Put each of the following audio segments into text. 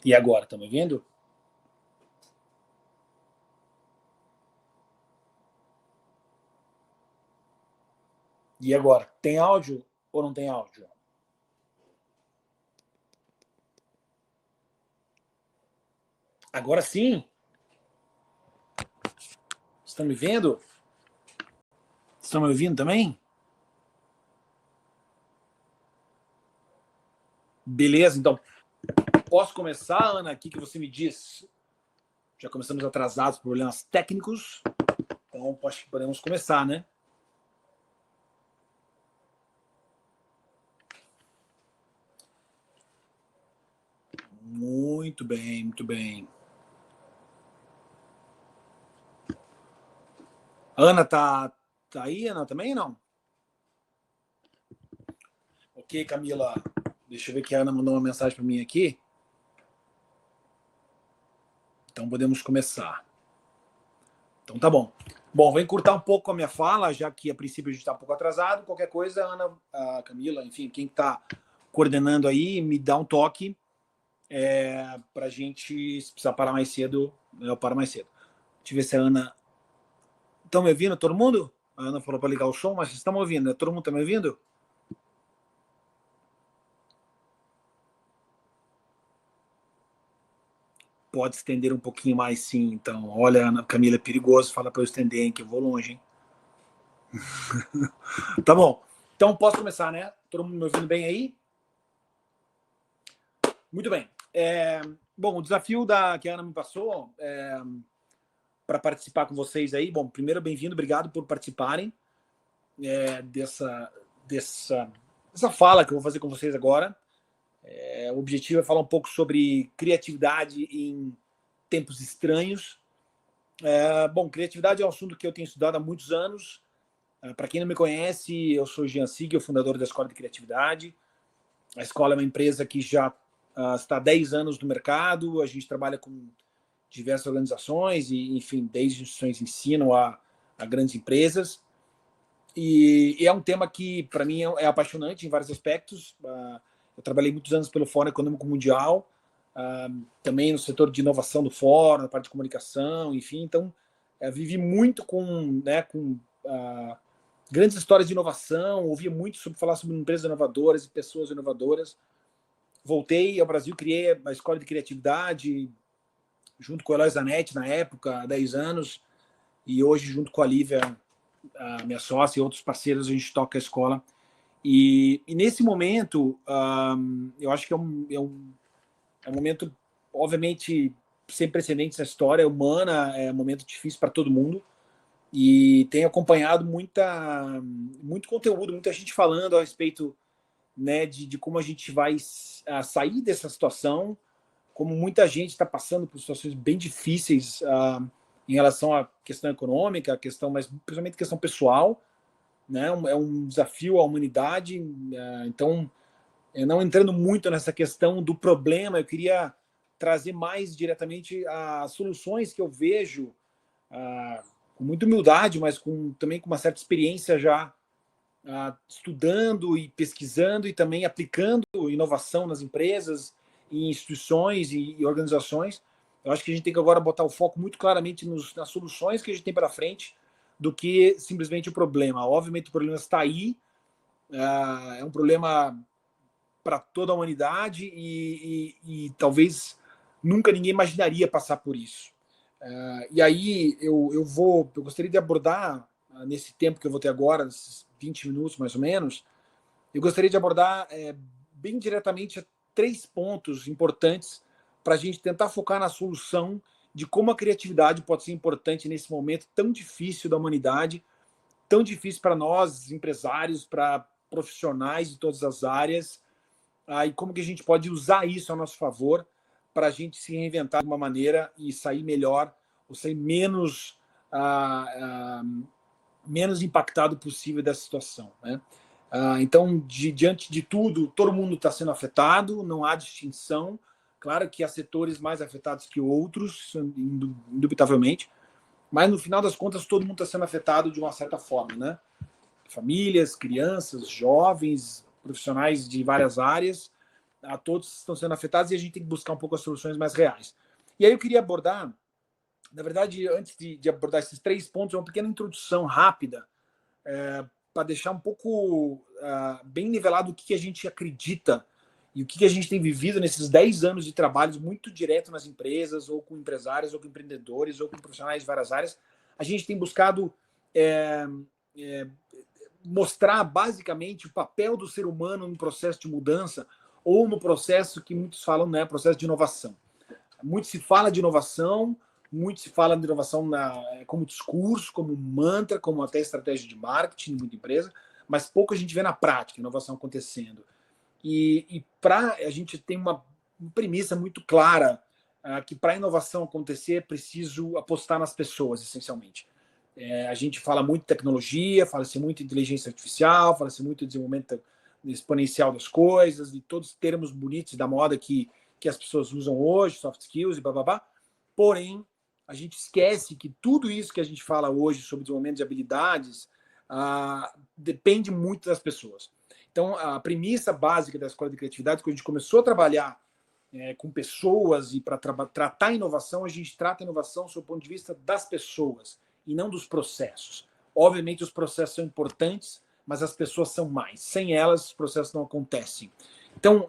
E agora, estão me ouvindo? E agora, tem áudio ou não tem áudio? Agora sim? Estão me vendo? Estão me ouvindo também? Beleza, então posso começar, Ana? O que você me diz? Já começamos atrasados por problemas técnicos, então acho que podemos começar, né? Muito bem, muito bem. Ana tá aí, Ana, também não? Ok, Camila. Deixa eu ver que a Ana mandou uma mensagem para mim aqui. Então podemos começar. Então tá bom. Bom, vou encurtar um pouco a minha fala, já que a princípio a gente está um pouco atrasado. Qualquer coisa, a Ana, a Camila, enfim, quem está coordenando aí, me dá um toque para a gente, se precisar parar mais cedo, eu paro mais cedo. Deixa eu ver se a Ana... Estão me ouvindo, todo mundo? A Ana falou para ligar o som, mas vocês estão me ouvindo, né? Todo mundo está me ouvindo? Pode estender um pouquinho mais, sim. Então, olha, Ana, Camila, é perigoso, fala para eu estender, hein, que eu vou longe, hein? Tá bom. Então, posso começar, né? Todo mundo me ouvindo bem aí? Muito bem. Bom, o desafio que a Ana me passou para participar com vocês aí. Bom, primeiro, bem-vindo, obrigado por participarem dessa fala que eu vou fazer com vocês agora. O objetivo é falar um pouco sobre criatividade em tempos estranhos. Bom, criatividade é um assunto que eu tenho estudado há muitos anos. Para quem não me conhece, eu sou Jean Siegel, fundador da Escola de Criatividade. A escola é uma empresa que já está há 10 anos no mercado. A gente trabalha com diversas organizações, e, enfim, desde instituições de ensino a grandes empresas. E é um tema que, para mim, é apaixonante em vários aspectos. Eu trabalhei muitos anos pelo Fórum Econômico Mundial, também no setor de inovação do Fórum, na parte de comunicação, enfim. Então, vivi muito com grandes histórias de inovação, ouvia muito falar sobre empresas inovadoras e pessoas inovadoras. Voltei ao Brasil, criei a Escola de Criatividade, junto com o Eloy Zanetti, na época, há 10 anos, e hoje, junto com a Lívia, a minha sócia e outros parceiros, a gente toca a escola. E nesse momento, eu acho que é um momento, obviamente, sem precedentes na história humana, é um momento difícil para todo mundo, e tenho acompanhado muito conteúdo, muita gente falando a respeito, né, de como a gente vai sair dessa situação, como muita gente está passando por situações bem difíceis em relação à questão econômica, mas principalmente questão pessoal, né? É um desafio à humanidade. Então, não entrando muito nessa questão do problema, eu queria trazer mais diretamente as soluções que eu vejo com muita humildade, mas também com uma certa experiência já estudando e pesquisando e também aplicando inovação nas empresas, em instituições e organizações. Eu acho que a gente tem que agora botar o foco muito claramente nas soluções que a gente tem para frente do que simplesmente o problema. Obviamente o problema está aí, é um problema para toda a humanidade e talvez nunca ninguém imaginaria passar por isso. E aí eu gostaria de abordar, nesse tempo que eu vou ter agora, esses 20 minutos mais ou menos, eu gostaria de abordar bem diretamente 3 pontos importantes para a gente tentar focar na solução de como a criatividade pode ser importante nesse momento tão difícil da humanidade, tão difícil para nós, empresários, para profissionais de todas as áreas, e como que a gente pode usar isso a nosso favor para a gente se reinventar de uma maneira e sair melhor, ou sair menos impactado possível dessa situação, né? Então, diante de tudo, todo mundo está sendo afetado, não há distinção. Claro que há setores mais afetados que outros, indubitavelmente, mas no final das contas todo mundo está sendo afetado de uma certa forma, né? Famílias, crianças, jovens, profissionais de várias áreas. todos estão sendo afetados e a gente tem que buscar um pouco as soluções mais reais. E aí eu queria abordar, na verdade, antes de abordar esses 3 pontos, uma pequena introdução rápida, para deixar um pouco bem nivelado o que a gente acredita e o que a gente tem vivido nesses 10 anos de trabalhos muito direto nas empresas, ou com empresários, ou com empreendedores, ou com profissionais de várias áreas. A gente tem buscado mostrar basicamente o papel do ser humano no processo de mudança, ou no processo que muitos falam, né, processo de inovação. Muito se fala de inovação, muito se fala de inovação como discurso, como mantra, como até estratégia de marketing, muita empresa, mas pouco a gente vê na prática inovação acontecendo. E a gente tem uma premissa muito clara, que para a inovação acontecer é preciso apostar nas pessoas, essencialmente. A gente fala muito de tecnologia, fala-se muito de inteligência artificial, fala-se muito de desenvolvimento exponencial das coisas, de todos os termos bonitos da moda que as pessoas usam hoje, soft skills e bababá. Porém, a gente esquece que tudo isso que a gente fala hoje sobre desenvolvimento de habilidades depende muito das pessoas. Então, a premissa básica da Escola de Criatividade, quando a gente começou a trabalhar com pessoas e para tratar a inovação, a gente trata a inovação sob o ponto de vista das pessoas e não dos processos. Obviamente, os processos são importantes, mas as pessoas são mais. Sem elas, os processos não acontecem. Então,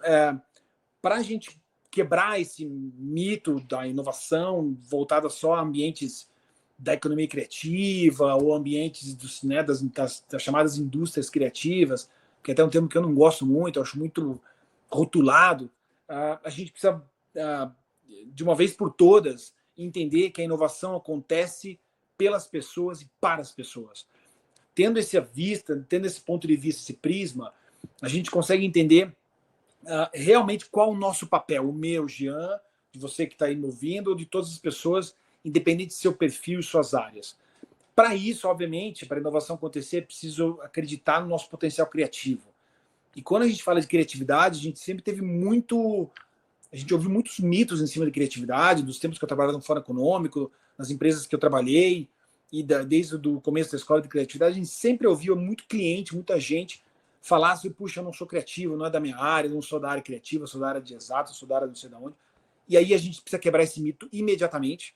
para a gente quebrar esse mito da inovação voltada só a ambientes da economia criativa ou ambientes das chamadas indústrias criativas, que é até um termo que eu não gosto muito, eu acho muito rotulado, a gente precisa, de uma vez por todas, entender que a inovação acontece pelas pessoas e para as pessoas. Tendo essa vista, tendo esse ponto de vista, esse prisma, a gente consegue entender realmente qual o nosso papel, o meu, Jean, de você que está aí me ouvindo, ou de todas as pessoas, independente do seu perfil e suas áreas. Para isso, obviamente, para a inovação acontecer, é preciso acreditar no nosso potencial criativo. E quando a gente fala de criatividade, a gente sempre teve a gente ouviu muitos mitos em cima de criatividade, dos tempos que eu trabalhava no Fórum Econômico, nas empresas que eu trabalhei, e desde o começo da Escola de Criatividade, a gente sempre ouvia muito cliente, muita gente falar assim, puxa, eu não sou criativo, não é da minha área, não sou da área criativa, sou da área de exatas, sou da área não sei de onde. E aí a gente precisa quebrar esse mito imediatamente,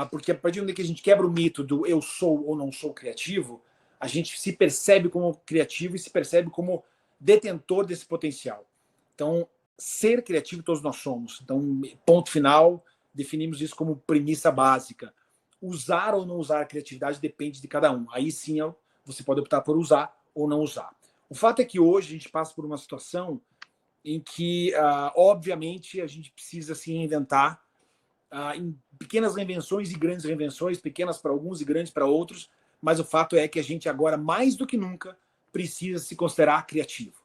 porque a partir do momento que a gente quebra o mito do eu sou ou não sou criativo, a gente se percebe como criativo e se percebe como detentor desse potencial. Então, ser criativo todos nós somos. Então, ponto final, definimos isso como premissa básica. Usar ou não usar a criatividade depende de cada um. Aí sim você pode optar por usar ou não usar. O fato é que hoje a gente passa por uma situação em que, obviamente, a gente precisa se reinventar em pequenas reinvenções e grandes reinvenções, pequenas para alguns e grandes para outros, mas o fato é que a gente agora, mais do que nunca, precisa se considerar criativo.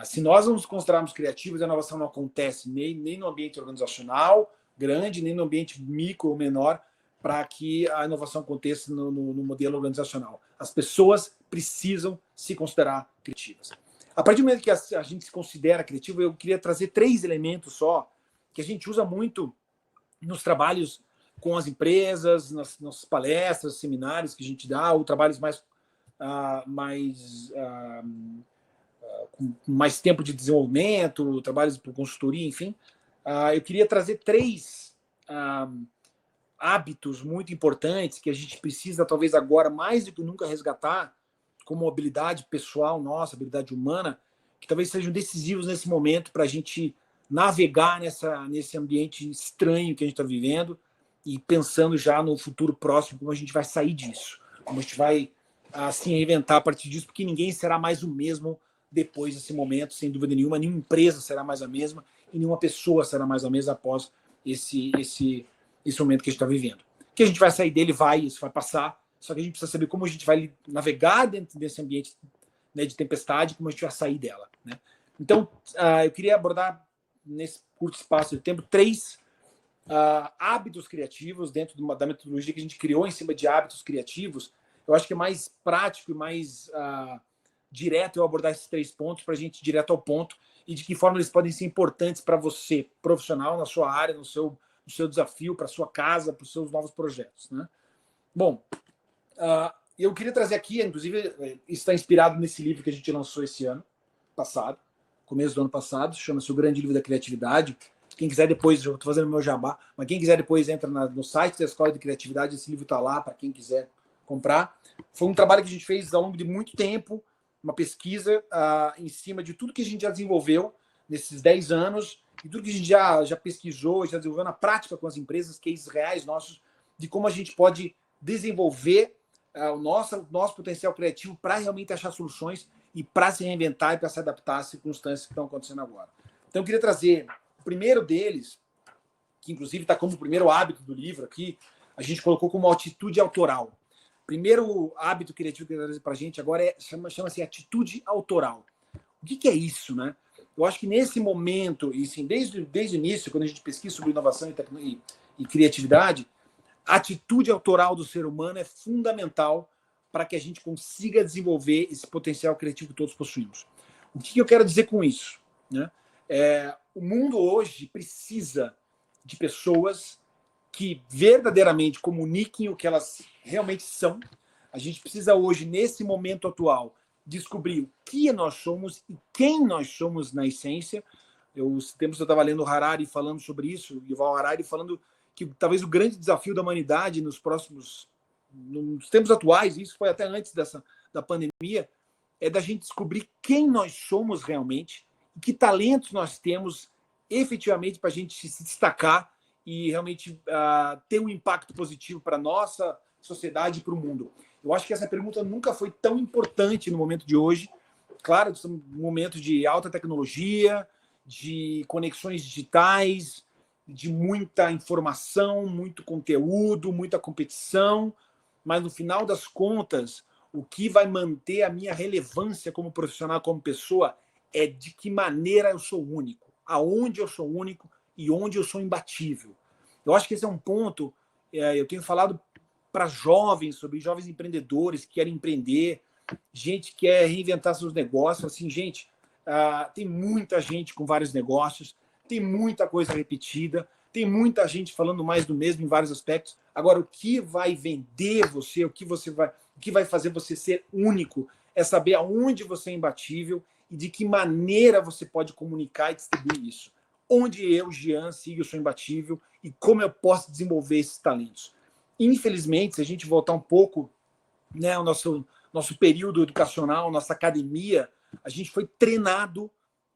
Se nós não nos considerarmos criativos, a inovação não acontece nem no ambiente organizacional grande, nem no ambiente micro ou menor, para que a inovação aconteça no modelo organizacional. As pessoas precisam se considerar criativas. A partir do momento que a gente se considera criativo, eu queria trazer 3 elementos só, que a gente usa muito nos trabalhos com as empresas, nas palestras, seminários que a gente dá, ou trabalhos com mais tempo de desenvolvimento, trabalhos por consultoria, enfim. Eu queria trazer 3 hábitos muito importantes que a gente precisa, talvez agora, mais do que nunca, resgatar como habilidade pessoal nossa, habilidade humana, que talvez sejam decisivos nesse momento para a gente navegar nesse ambiente estranho que a gente está vivendo e pensando já no futuro próximo, como a gente vai sair disso, como a gente vai se reinventar a partir disso, porque ninguém será mais o mesmo depois desse momento, sem dúvida nenhuma. Nenhuma empresa será mais a mesma e nenhuma pessoa será mais a mesma após esse momento que a gente está vivendo. Que a gente vai sair dele, isso vai passar, só que a gente precisa saber como a gente vai navegar dentro desse ambiente, né, de tempestade, como a gente vai sair dela, né? Então, eu queria abordar, nesse curto espaço de tempo, 3 hábitos criativos dentro da metodologia que a gente criou em cima de hábitos criativos. Eu acho que é mais prático e mais direto eu abordar esses 3 pontos para a gente ir direto ao ponto e de que forma eles podem ser importantes para você, profissional, na sua área, no seu desafio, para a sua casa, para os seus novos projetos, né? Bom, eu queria trazer aqui, inclusive, isso está inspirado nesse livro que a gente lançou esse ano passado, começo do ano passado, chama-se O Grande Livro da Criatividade. Quem quiser depois, eu estou fazendo meu jabá, mas quem quiser depois entra no site da Escola de Criatividade, esse livro está lá para quem quiser comprar. Foi um trabalho que a gente fez ao longo de muito tempo, uma pesquisa em cima de tudo que a gente já desenvolveu nesses 10 anos e tudo que a gente já pesquisou, já desenvolveu na prática com as empresas, cases reais nossos, de como a gente pode desenvolver o nosso potencial criativo para realmente achar soluções e para se reinventar e para se adaptar às circunstâncias que estão acontecendo agora. Então, eu queria trazer o primeiro deles, que inclusive está como o primeiro hábito do livro aqui, a gente colocou como atitude autoral. O primeiro hábito criativo que eu quero trazer para a gente agora chama-se atitude autoral. O que é isso, né? Eu acho que nesse momento, e sim, desde o início, quando a gente pesquisa sobre inovação e criatividade, a atitude autoral do ser humano é fundamental para que a gente consiga desenvolver esse potencial criativo que todos possuímos. O que eu quero dizer com isso, né? O mundo hoje precisa de pessoas que verdadeiramente comuniquem o que elas realmente são. A gente precisa hoje, nesse momento atual, descobrir o que nós somos e quem nós somos na essência. Os tempos eu estava lendo Harari falando sobre isso, Yuval Harari falando que talvez o grande desafio da humanidade nos tempos atuais, isso foi até antes da pandemia, é da gente descobrir quem nós somos realmente e que talentos nós temos efetivamente para a gente se destacar e realmente ter um impacto positivo para a nossa sociedade e para o mundo. Eu acho que essa pergunta nunca foi tão importante no momento de hoje. Claro, estamos num momento de alta tecnologia, de conexões digitais, de muita informação, muito conteúdo, muita competição, mas no final das contas, o que vai manter a minha relevância como profissional, como pessoa, é de que maneira eu sou único, aonde eu sou único e onde eu sou imbatível. Eu acho que esse é um ponto, eu tenho falado para jovens, sobre jovens empreendedores que querem empreender, gente que quer reinventar seus negócios. Assim, gente, tem muita gente com vários negócios, tem muita coisa repetida, tem muita gente falando mais do mesmo em vários aspectos. Agora, o que vai vender você, o que vai fazer você ser único, é saber aonde você é imbatível e de que maneira você pode comunicar e distribuir isso. Onde eu, Jean, sigo, eu sou imbatível e como eu posso desenvolver esses talentos. Infelizmente, se a gente voltar um pouco, né, ao nosso período educacional, nossa academia, a gente foi treinado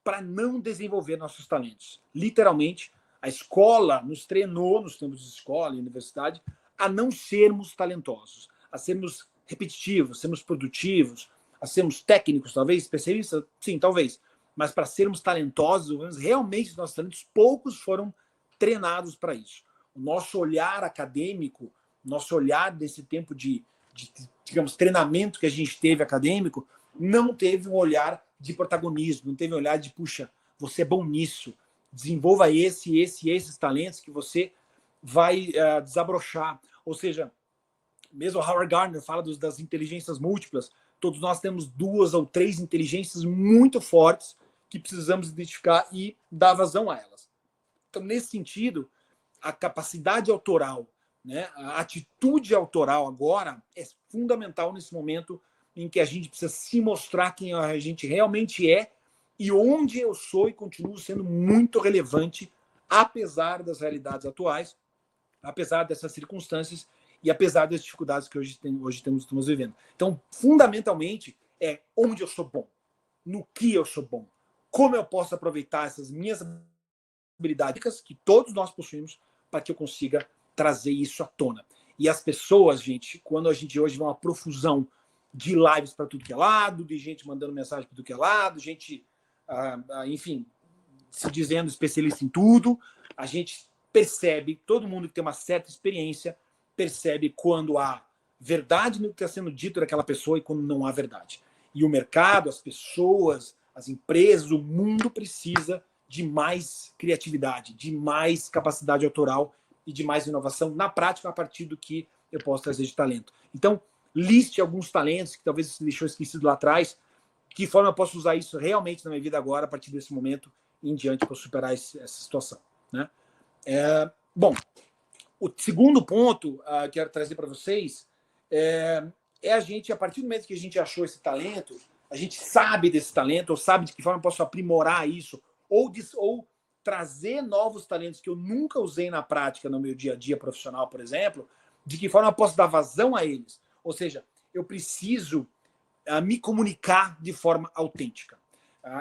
para não desenvolver nossos talentos. Literalmente, a escola nos treinou, nos tempos de escola e universidade, a não sermos talentosos, a sermos repetitivos, sermos produtivos, a sermos técnicos, talvez, especialistas, sim, talvez, mas para sermos talentosos, realmente nossos talentos, poucos foram treinados para isso. O nosso olhar acadêmico, nosso olhar desse tempo de digamos, treinamento que a gente teve acadêmico, não teve um olhar de protagonismo, não teve um olhar de, puxa, você é bom nisso, desenvolva esses talentos que você vai desabrochar. Ou seja, mesmo Howard Gardner fala das inteligências múltiplas, todos nós temos 2 ou 3 inteligências muito fortes que precisamos identificar e dar vazão a elas. Então, nesse sentido, a capacidade autoral, né, a atitude autoral agora é fundamental nesse momento em que a gente precisa se mostrar quem a gente realmente é e onde eu sou e continuo sendo muito relevante, apesar das realidades atuais, apesar dessas circunstâncias e apesar das dificuldades que hoje estamos vivendo. Então, fundamentalmente, é onde eu sou bom, no que eu sou bom, como eu posso aproveitar essas minhas habilidades que todos nós possuímos para que eu consiga trazer isso à tona. E as pessoas, gente, quando a gente hoje vê uma profusão de lives para tudo que é lado, de gente mandando mensagem para tudo que é lado, gente, enfim, se dizendo especialista em tudo, a gente percebe, todo mundo que tem uma certa experiência, percebe quando há verdade no que está sendo dito daquela pessoa e quando não há verdade. E o mercado, as pessoas, as empresas, o mundo precisa de mais criatividade, de mais capacidade autoral e de mais inovação na prática a partir do que eu posso trazer de talento. Então, liste alguns talentos que talvez você deixou esquecido lá atrás, que forma eu posso usar isso realmente na minha vida agora, a partir desse momento em diante, para superar essa situação, né? Bom, o segundo ponto que eu quero trazer para vocês é a gente, a partir do momento que a gente achou esse talento, a gente sabe desse talento, ou sabe de que forma eu posso aprimorar isso, ou trazer novos talentos que eu nunca usei na prática no meu dia a dia profissional, por exemplo, de que forma eu posso dar vazão a eles. Ou seja, eu preciso me comunicar de forma autêntica.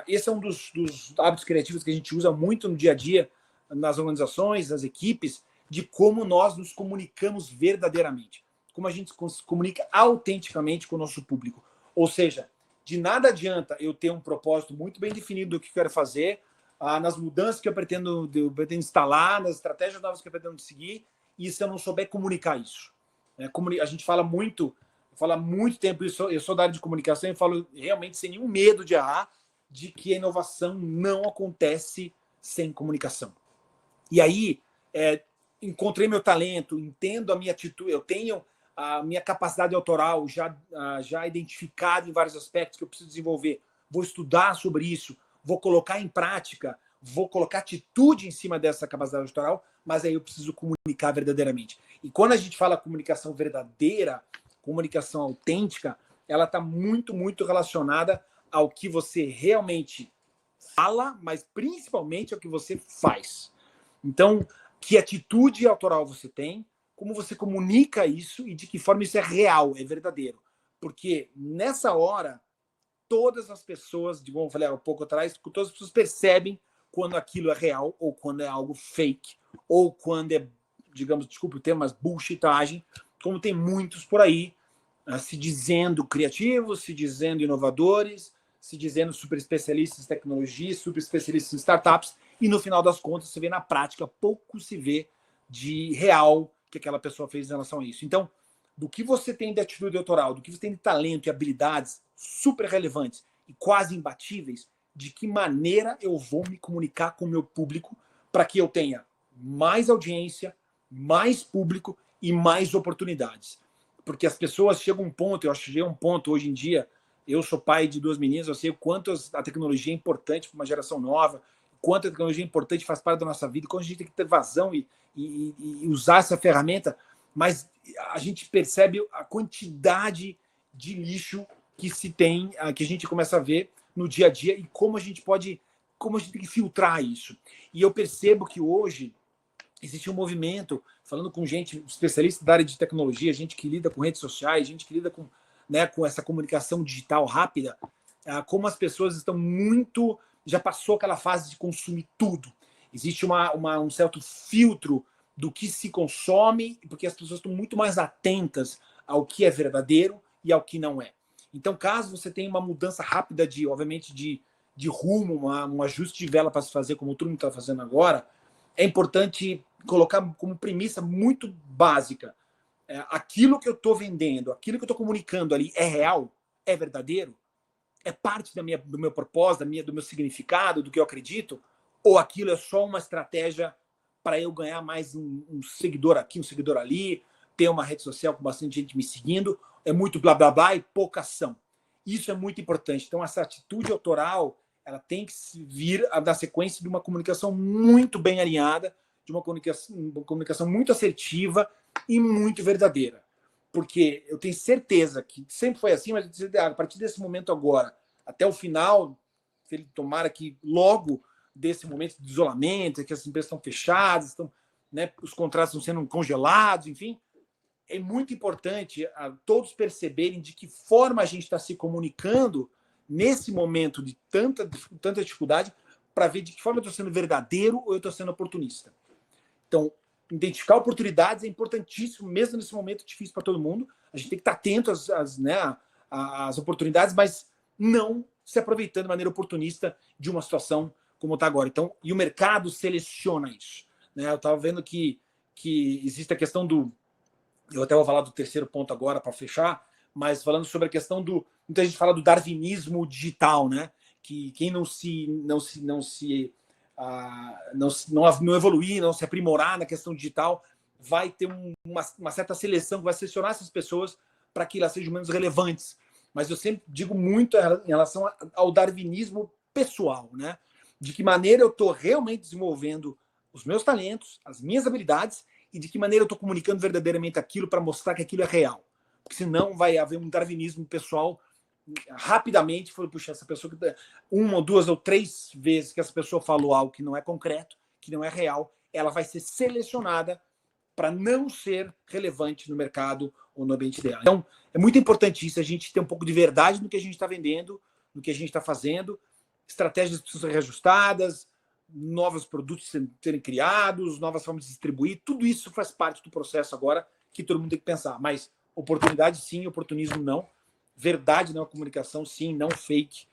Esse é um dos hábitos criativos que a gente usa muito no dia a dia, nas organizações, nas equipes, de como nós nos comunicamos verdadeiramente, como a gente se comunica autenticamente com o nosso público. Ou seja, de nada adianta eu ter um propósito muito bem definido do que eu quero fazer, nas mudanças que eu pretendo instalar, nas estratégias novas que eu pretendo seguir, e se eu não souber comunicar isso. A gente fala muito tempo, eu sou da área de comunicação e falo realmente sem nenhum medo de errar, de que a inovação não acontece sem comunicação. E aí, encontrei meu talento, entendo a minha atitude, eu tenho a minha capacidade autoral já identificada em vários aspectos que eu preciso desenvolver. Vou estudar sobre isso, vou colocar em prática, vou colocar atitude em cima dessa capacidade autoral, mas aí eu preciso comunicar verdadeiramente. E quando a gente fala comunicação verdadeira, comunicação autêntica, ela está muito, muito relacionada ao que você realmente fala, mas principalmente ao que você faz. Então, que atitude autoral você tem, como você comunica isso e de que forma isso é real, é verdadeiro. Porque nessa hora, todas as pessoas, como eu falei há pouco atrás, todas as pessoas percebem quando aquilo é real ou quando é algo fake, ou quando é, digamos, desculpe o termo, mas bullshitagem, como tem muitos por aí, se dizendo criativos, se dizendo inovadores, se dizendo super especialistas em tecnologia, super especialistas em startups, e no final das contas você vê na prática, pouco se vê de real que aquela pessoa fez em relação a isso. Então, do que você tem de atitude autoral, do que você tem de talento e habilidades super relevantes e quase imbatíveis, de que maneira eu vou me comunicar com o meu público para que eu tenha mais audiência, mais público e mais oportunidades. Porque as pessoas chegam a um ponto, eu acho que chega um ponto hoje em dia, eu sou pai de 2 meninas, eu sei o quanto a tecnologia é importante para uma geração nova, quanto a tecnologia é importante, faz parte da nossa vida, quando a gente tem que ter vazão e usar essa ferramenta, mas a gente percebe a quantidade de lixo que se tem, que a gente começa a ver no dia a dia e como a gente tem que filtrar isso. E eu percebo que hoje existe um movimento, falando com gente especialista da área de tecnologia, gente que lida com redes sociais, gente que lida com, com essa comunicação digital rápida, como as pessoas estão muito... Já passou aquela fase de consumir tudo. Existe um certo filtro do que se consome, porque as pessoas estão muito mais atentas ao que é verdadeiro e ao que não é. Então, caso você tenha uma mudança rápida, obviamente, de rumo, um ajuste de vela para se fazer, como todo mundo está fazendo agora, é importante colocar como premissa muito básica. Aquilo que eu estou vendendo, aquilo que eu estou comunicando ali é real? É verdadeiro? É parte do meu propósito, do meu significado, do que eu acredito? Ou aquilo é só uma estratégia para eu ganhar mais um seguidor aqui, um seguidor ali, ter uma rede social com bastante gente me seguindo? É muito blá, blá, blá e pouca ação. Isso é muito importante. Então, essa atitude autoral, ela tem que vir da sequência de uma comunicação muito bem alinhada, de uma comunicação muito assertiva e muito verdadeira. Porque eu tenho certeza que sempre foi assim, mas a partir desse momento agora, até o final, tomara que logo desse momento de isolamento, que as empresas estão fechadas, os contratos estão sendo congelados, enfim, é muito importante todos perceberem de que forma a gente está se comunicando nesse momento de tanta dificuldade, para ver de que forma eu estou sendo verdadeiro ou eu estou sendo oportunista. Então, identificar oportunidades é importantíssimo, mesmo nesse momento difícil para todo mundo. A gente tem que estar atento às oportunidades, mas não se aproveitando de maneira oportunista de uma situação como está agora. Então, e o mercado seleciona isso. Eu estava vendo que existe a questão do... Eu até vou falar do terceiro ponto agora para fechar, mas falando sobre a questão do... Muita gente fala do darwinismo digital, né? Que quem não evoluir, não se aprimorar na questão digital, vai ter uma certa seleção que vai selecionar essas pessoas para que elas sejam menos relevantes. Mas eu sempre digo muito em relação ao darwinismo pessoal, né? De que maneira eu estou realmente desenvolvendo os meus talentos, as minhas habilidades, e de que maneira eu estou comunicando verdadeiramente aquilo para mostrar que aquilo é real. Porque senão vai haver um darwinismo pessoal rapidamente, falei, puxa, essa pessoa, uma, duas ou três vezes que essa pessoa falou algo que não é concreto, que não é real, ela vai ser selecionada para não ser relevante no mercado ou no ambiente dela. Então, é muito importante isso, a gente ter um pouco de verdade no que a gente está vendendo, no que a gente está fazendo, estratégias precisam ser reajustadas, novos produtos serem criados, novas formas de distribuir, tudo isso faz parte do processo agora que todo mundo tem que pensar. Mas oportunidade sim, oportunismo não. Verdade não, comunicação sim, não fake,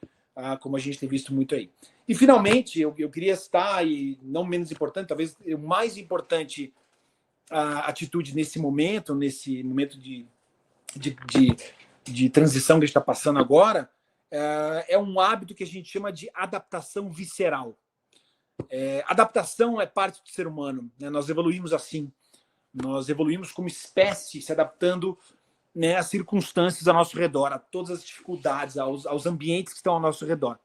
como a gente tem visto muito aí. E finalmente, eu queria citar, e não menos importante, talvez o mais importante a atitude nesse momento de transição que a gente está passando agora, é um hábito que a gente chama de adaptação visceral. Adaptação é parte do ser humano, né? Nós evoluímos assim. Nós evoluímos como espécie, se adaptando, né, às circunstâncias ao nosso redor, a todas as dificuldades, aos ambientes que estão ao nosso redor.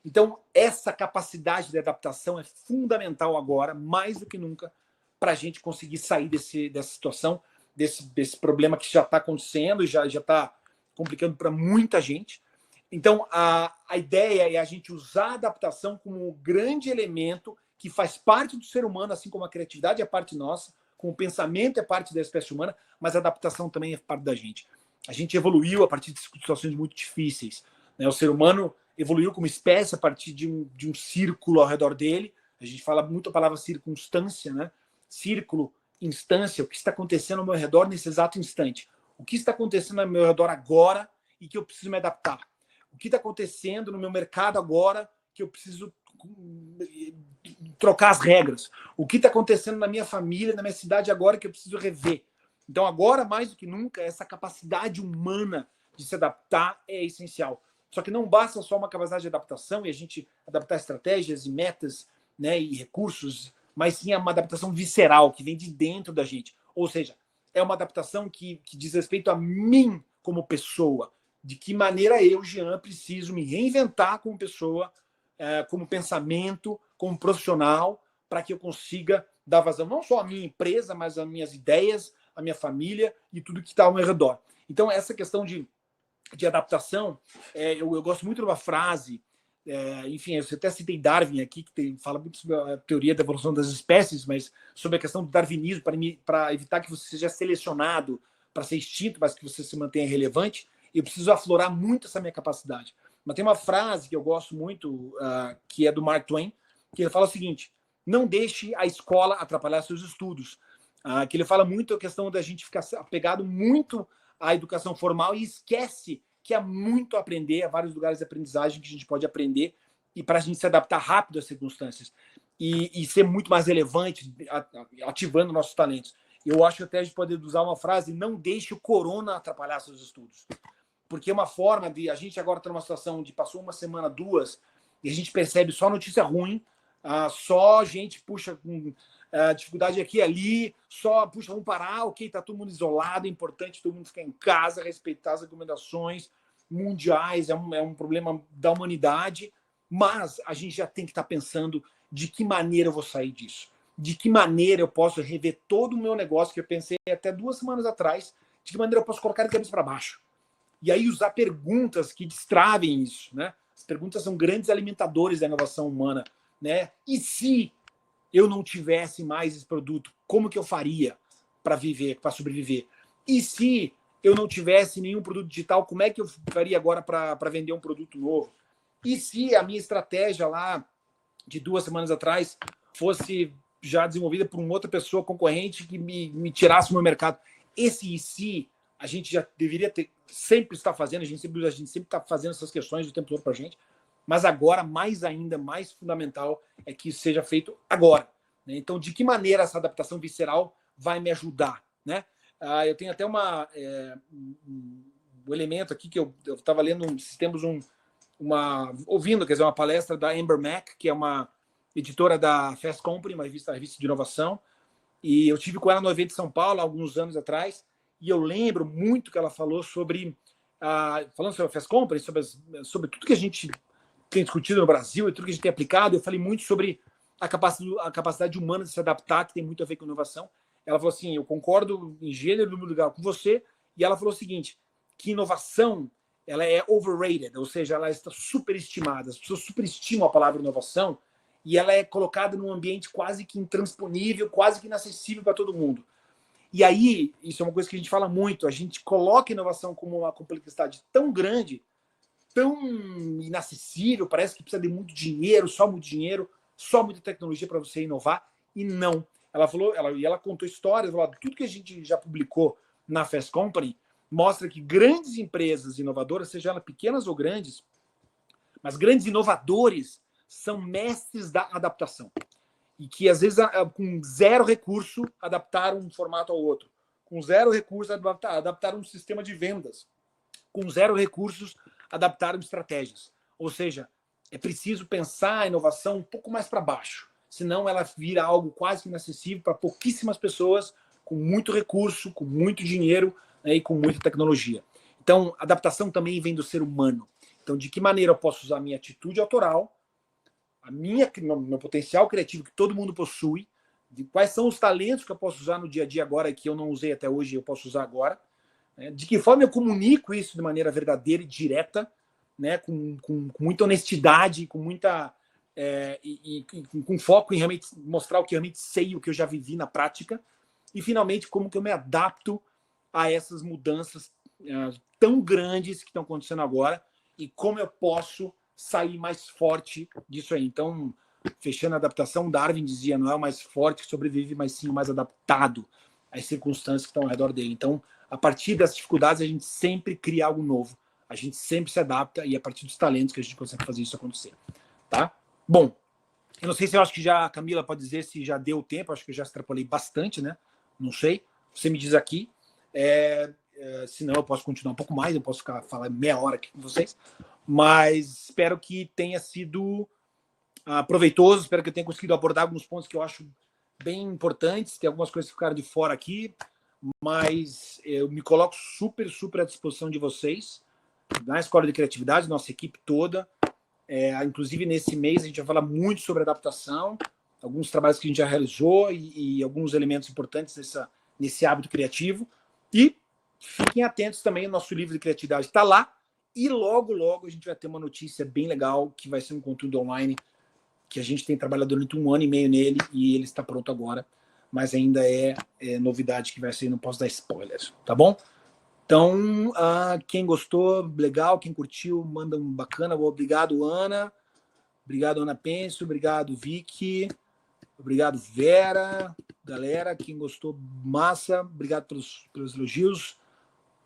Então, essa capacidade de adaptação é fundamental agora, mais do que nunca, para a gente conseguir sair dessa situação, desse problema que já está acontecendo e já está complicando para muita gente. Então, a ideia é a gente usar a adaptação como um grande elemento que faz parte do ser humano, assim como a criatividade é parte nossa, como o pensamento é parte da espécie humana, mas a adaptação também é parte da gente. A gente evoluiu a partir de situações muito difíceis, né? O ser humano evoluiu como espécie a partir de um círculo ao redor dele. A gente fala muito a palavra circunstância, né? Círculo, instância, o que está acontecendo ao meu redor nesse exato instante. O que está acontecendo ao meu redor agora e que eu preciso me adaptar. O que está acontecendo no meu mercado agora que eu preciso trocar as regras. O que está acontecendo na minha família, na minha cidade agora que eu preciso rever. Então, agora, mais do que nunca, essa capacidade humana de se adaptar é essencial. Só que não basta só uma capacidade de adaptação e a gente adaptar estratégias e metas, né, e recursos, mas sim é uma adaptação visceral, que vem de dentro da gente. Ou seja, é uma adaptação que diz respeito a mim como pessoa. De que maneira eu, Jean, preciso me reinventar como pessoa, como pensamento, como profissional, para que eu consiga dar vazão não só à minha empresa, mas às minhas ideias, à minha família e tudo que está ao meu redor. Então, essa questão de adaptação, eu gosto muito de uma frase, enfim, eu até citei Darwin aqui, que fala muito sobre a teoria da evolução das espécies, mas sobre a questão do darwinismo, para evitar que você seja selecionado para ser extinto, mas que você se mantenha relevante, eu preciso aflorar muito essa minha capacidade. Mas tem uma frase que eu gosto muito, que é do Mark Twain, que ele fala o seguinte: não deixe a escola atrapalhar seus estudos. Que ele fala muito a questão da gente ficar apegado muito à educação formal e esquece que há muito a aprender, há vários lugares de aprendizagem que a gente pode aprender e para a gente se adaptar rápido às circunstâncias e ser muito mais relevante, ativando nossos talentos. Eu acho que até a gente pode usar uma frase: não deixe o corona atrapalhar seus estudos. Porque é uma forma de... A gente agora está numa situação de passou uma semana, duas, e a gente percebe só notícia ruim, só gente puxa com dificuldade aqui e ali, só puxa, vamos parar, ok, está todo mundo isolado, é importante todo mundo ficar em casa, respeitar as recomendações mundiais, é um problema da humanidade, mas a gente já tem que estar pensando de que maneira eu vou sair disso, de que maneira eu posso rever todo o meu negócio, que eu pensei até 2 semanas atrás, de que maneira eu posso colocar de cabeça para baixo. E aí usar perguntas que destravem isso, né? As perguntas são grandes alimentadores da inovação humana, né? E se eu não tivesse mais esse produto, como que eu faria para viver, para sobreviver? E se eu não tivesse nenhum produto digital, como é que eu faria agora para vender um produto novo? E se a minha estratégia lá de 2 semanas atrás fosse já desenvolvida por uma outra pessoa concorrente que me tirasse do meu mercado? Esse e se a gente já deveria sempre estar fazendo, a gente sempre está fazendo essas questões o tempo todo para a gente, mas agora, mais ainda, mais fundamental é que isso seja feito agora. Né? Então, de que maneira essa adaptação visceral vai me ajudar? Né? Eu tenho até um elemento aqui que eu estava lendo, temos ouvindo, quer dizer, uma palestra da Amber Mack, que é uma editora da Fast Company, uma revista de inovação, e eu tive com ela no evento de São Paulo, há alguns anos atrás, e eu lembro muito que ela falou sobre, falando sobre a Fast Company, sobre tudo que a gente tem discutido no Brasil e tudo que a gente tem aplicado, eu falei muito sobre a capacidade humana de se adaptar, que tem muito a ver com inovação. Ela falou assim: eu concordo em gênero e número lugar com você, e ela falou o seguinte, que inovação ela é overrated, ou seja, ela está superestimada. As pessoas superestimam a palavra inovação e ela é colocada num ambiente quase que intransponível, quase que inacessível para todo mundo. E aí, isso é uma coisa que a gente fala muito, a gente coloca a inovação como uma complexidade tão grande, tão inacessível, parece que precisa de muito dinheiro, só muita tecnologia para você inovar, e não. Ela falou, ela contou histórias, falou, tudo que a gente já publicou na Fast Company mostra que grandes empresas inovadoras, sejam elas pequenas ou grandes, mas grandes inovadores são mestres da adaptação. E que, às vezes, com zero recurso, adaptaram um formato ao outro. Com zero recursos, adaptaram um sistema de vendas. Com zero recursos, adaptaram estratégias. Ou seja, é preciso pensar a inovação um pouco mais para baixo. Senão ela vira algo quase inacessível para pouquíssimas pessoas, com muito recurso, com muito dinheiro, né, e com muita tecnologia. Então, adaptação também vem do ser humano. Então, de que maneira eu posso usar a minha atitude autoral, meu potencial criativo que todo mundo possui, de quais são os talentos que eu posso usar no dia a dia agora que eu não usei até hoje e eu posso usar agora, né? De que forma eu comunico isso de maneira verdadeira e direta, né? com muita honestidade, com muita com foco em realmente mostrar o que eu realmente sei, o que eu já vivi na prática, e finalmente como que eu me adapto a essas mudanças tão grandes que estão acontecendo agora e como eu posso sair mais forte disso aí. Então, fechando a adaptação, Darwin dizia, não é o mais forte que sobrevive, mas sim o mais adaptado às circunstâncias que estão ao redor dele. Então, a partir das dificuldades, a gente sempre cria algo novo. A gente sempre se adapta e é a partir dos talentos que a gente consegue fazer isso acontecer. Tá? Bom, eu não sei se eu acho que já a Camila pode dizer se já deu tempo, acho que eu já extrapolei bastante, né? Não sei. Você me diz aqui. Se não, eu posso continuar um pouco mais, eu posso falar meia hora aqui com vocês. Mas espero que tenha sido proveitoso, espero que eu tenha conseguido abordar alguns pontos que eu acho bem importantes. Tem algumas coisas que ficaram de fora aqui, mas eu me coloco super, super à disposição de vocês, na Escola de Criatividade, nossa equipe toda. Inclusive, nesse mês, a gente vai falar muito sobre adaptação, alguns trabalhos que a gente já realizou e alguns elementos importantes nesse hábito criativo. E fiquem atentos também, o nosso livro de criatividade está lá. E logo, logo, a gente vai ter uma notícia bem legal, que vai ser um conteúdo online, que a gente tem trabalhado durante 1 ano e meio nele, e ele está pronto agora. Mas ainda é novidade que vai sair, não posso dar spoilers, tá bom? Então, quem gostou, legal. Quem curtiu, manda um bacana. Obrigado, Ana. Obrigado, Ana Penso. Obrigado, Vicky. Obrigado, Vera. Galera, quem gostou, massa. Obrigado pelos elogios.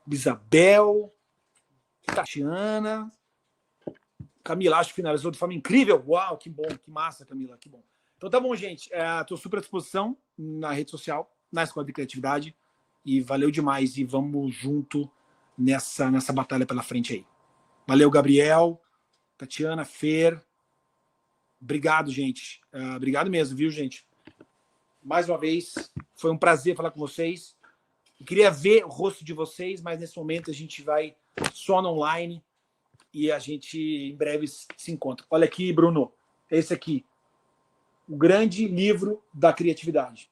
Isabel. Tatiana. Camila, acho que finalizou de forma incrível. Uau, que bom, que massa, Camila, que bom. Então tá bom, gente. Estou super à disposição na rede social, na Escola de Criatividade. E valeu demais. E vamos junto nessa batalha pela frente aí. Valeu, Gabriel, Tatiana, Fer. Obrigado, gente. Obrigado mesmo, viu, gente? Mais uma vez, foi um prazer falar com vocês. Eu queria ver o rosto de vocês, mas nesse momento a gente vai só no online e a gente em breve se encontra. Olha aqui, Bruno. Esse aqui. O grande livro da criatividade.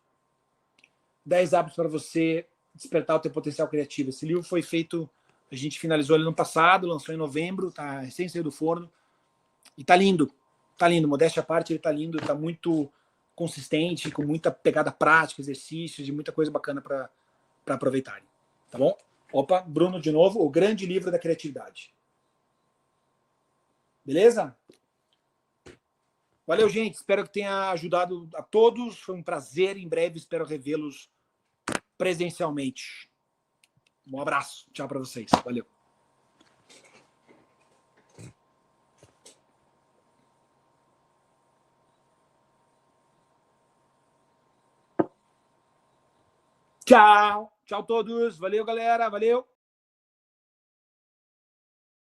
10 hábitos para você despertar o teu potencial criativo. Esse livro foi feito, a gente finalizou ele no passado, lançou em novembro, tá recém saiu do forno. E tá lindo. Tá lindo. Modéstia à parte, ele tá lindo, tá muito consistente, com muita pegada prática, exercícios e muita coisa bacana para aproveitarem. Tá bom? Opa, Bruno de novo, o grande livro da criatividade. Beleza? Valeu, gente. Espero que tenha ajudado a todos. Foi um prazer. Em breve espero revê-los presencialmente. Um abraço. Tchau para vocês. Valeu. Tchau. Tchau a todos. Valeu, galera. Valeu.